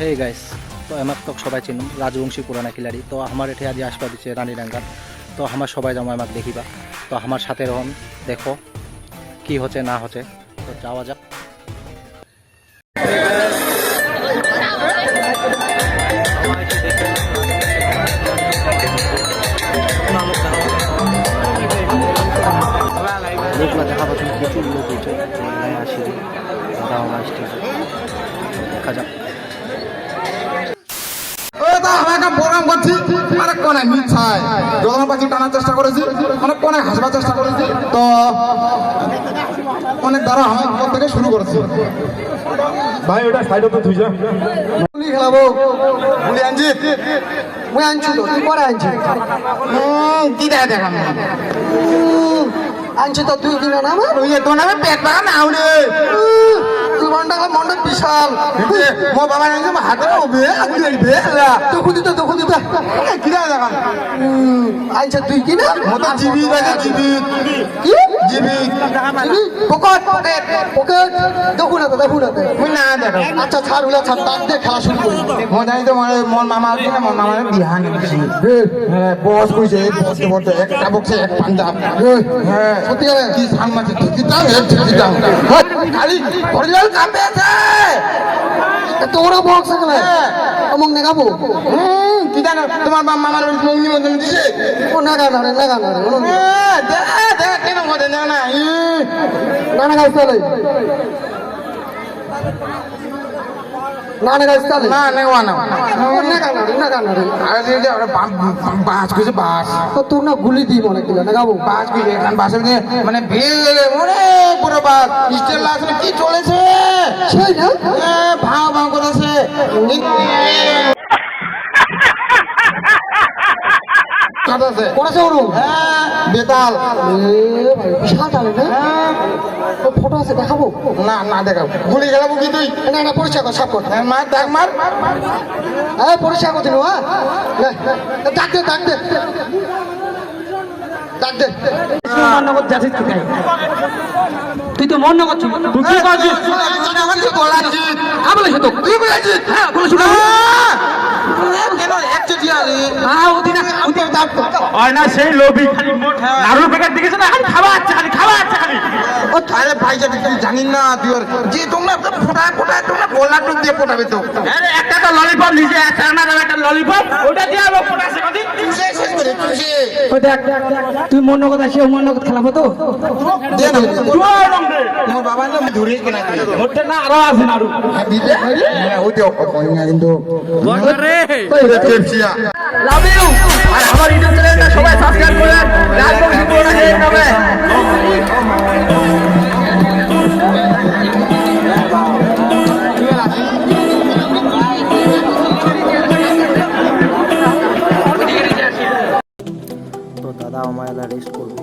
Hey guys, তো আমার তো সবাই চিনুন রাজবংশী পুরানা খিলাড়ি। তো আমার এটি আজি আসবা দিচ্ছে রানীডাঙ্গার। তো আমার সবাই যেমন আমাকে দেখিবা, তো আমার সাথে রহন, দেখো কি হচ্ছে না হচ্ছে। তো যাওয়া যাক। লোকগুলো দেখা পাচ্ছেন, প্রচুর লোক হচ্ছে আসি দাদা আমার স্টেজে। দেখা যাক। প্রোগ্রাম করছি অনেকক্ষণ মিথ্যায় যখন পাখি টানার চেষ্টা করেছি, অনেকক্ষণ হাসবার চেষ্টা করেছি, তো অনেক দ্বারা আমার থেকে শুরু করেছি। ভাই ওটা সাইড তো তুই যা গুলি খেলাবো, গুলি আনছি, মুই আনছি তো তুই পরে আনছি, কি দেখা আনছি তো তুই কিনা নাম তোর নামে পেট বাগান আউরে তুই মন্ডল বিশাল মো বাবা হাতে দেখুন দিতে কিনা দেখান আনছে তুই কিনা মতো জীবিত আছে, জীবিত কি জীবিত পকেট পকেট পকেট দেখুন না তুই না দেখো। আচ্ছা ছাড় হলে ছাড়, তার দিয়ে খেলা শুরু করি। মজাই তো মন মামা কিনা মন মামার বিহান হ্যাঁ বস কইছে বসতে বসতে একটা বক্সে এক পাঞ্জাব হ্যাঁ সত্যি করে কি সামনে ঠিকই দাও ঠিকই দাও খালি পরিলাল কামে আছে তোরা বক্স গেলে অমং নেগাবো কি জানো তোমার মামার মঙ্গি মধ্যে দিছে ও নাগা না দে কেন মধ্যে না না গাইছ চলে না গাইছ চলে না নেওয়ানো না আরে যে বাস কইছে বাস তো তোর না গুলি দি মনে কিলা নেগাবো বাস কইছে এখন বাসের মানে ভিড় মনে পুরো বাস স্টেল আসলে কি চলেছে সেই না ভাও করেছে বেতাল বিশাল তালে না ফটো আছে দেখাবো না না দেখাবো গুলি খেলাবো কি তুই না না পরিচয় কর সব কর মার ডাক মার হ্যাঁ পরিচয় করছিল ডাক দে তুই তো মন নগর ছিল তুই কি করছিস তুই বলেছিস সেই লোভি নাড়ুর প্যাকেট দেখেছে না, খাওয়া খালি ও তাহলে ভাই যাবি তুই জানিস না তুই যে তোমরা ফোটায় তোমরা গোলা টুক দিয়ে ফোটাবে তো একটা তো ললিপপ নিজে একটা ললিপপ ওটা দিয়ে আবার ফোটাছে কদি তুই মন নগদ আসি মন নগদ খেলাবো তো তোমার বাবা না ধরে কেনা ওটা না আরো আছে নাড়ু ওইটা কিন্তু লাভ ইউ। আর আমার ইউটিউব চ্যানেলটা সবাই সাবস্ক্রাইব করবেন, রাজবংশী পুরানা খিলাড়ি নামে। তো দাদা আমায় রেস্ট করবো।